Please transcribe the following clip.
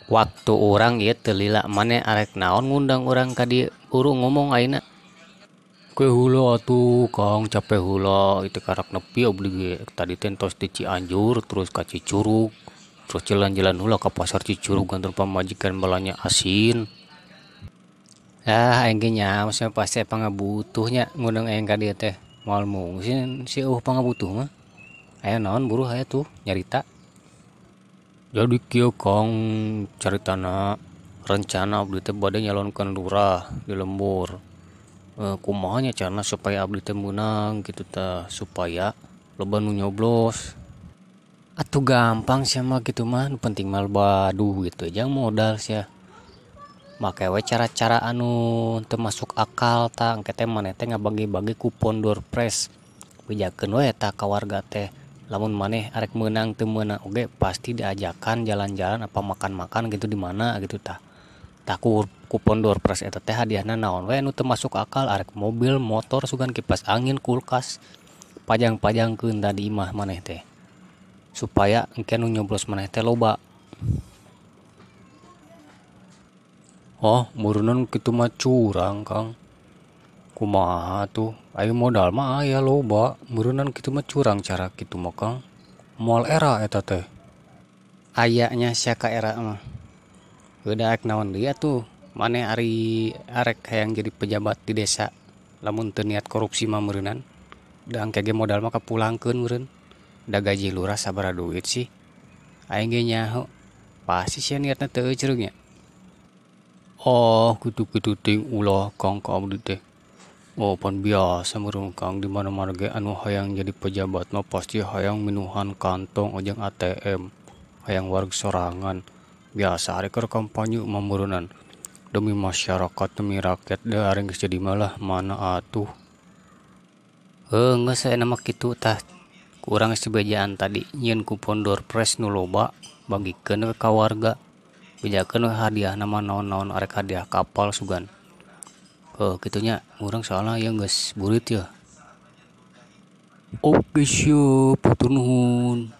Waktu orang ya telila mana arek naon ngundang orang ka dieu urung ngomong aina ke hula atuh Kang capek hula itu karak nepi abdi ge tadi teh tos di Cianjur terus ka Cicurug terus jalan-jalan hula ka pasar Cicurug kantor pamajikan balanya asin aing ge nya maksudnya pasti pangabutuhnya ngundang aing ka dieu teh moal mungsin si pangabutuh mah aya naon buruh aya tuh nyarita. Jadi kieu Kang caritana rencana abdi teh bade nyalonkeun lurah di lembur. Kumaha nya carana supaya abdi teh meunang kitu tah supaya loba nu nyoblos. Atuh gampang sia mah kitu mah nu penting mah loba duit gitu jeung modal sia. Make we cara-cara anu teu masuk akal tah engke teh maneh teh ngabagi-bagi kupon door prize. Bejakeun we eta ka warga teh. Lamun maneh arek meunang teu meunang oge pasti diajakan jalan-jalan apa makan-makan gitu di mana gitu tah. Tah kupon door prize eta teh hadiahna naon we anu teu masuk akal arek mobil, motor, sugan kipas angin, kulkas. Pajang-pajangkeun tah di imah maneh teh. Supaya engke nu nyoblos maneh teh loba. Oh, meureunnan kitu mah curang, Kang. Kumaha tuh? Aya modal mah aya loba. Meureunnan kitu mah curang cara kitu mah, Kang. Moal era eta teh. Ayanya sia ka era mah. Beudak naon deui atuh. Maneh ari arek hayang jadi pejabat di desa. Lamun teu niat korupsi mah meureunnan. Da engke ge modal mah kapulangkeun meureun. Da gaji lurah sabaraha duit sih? Aing ge nyaho. Pasti sia niatna teu ceureuh nya. Oh, kitu-kitu ting ulah Kang ka abdi teh. Oh, pan biasa meureun Kang di mana-mana ge anu hayang jadi pejabat mah pasti hayang minuhan kantong ojeng ATM. Hayang wareg sorangan. Biasa ari keur kampanye mah meureunnan. Demi masyarakat, demi rakyat, da ari geus jadi malah mana atuh. Geus aya mah kitu tah. Kurang sebejaan tadi nyieun kupon door prize nu loba bagikeun ka warga. Bejakeun we hadiah nama naon-naon arek hadiah kapal sugan. Kitunya urang soalna yang geus burit ya. Oke sieup, hatur nuhun.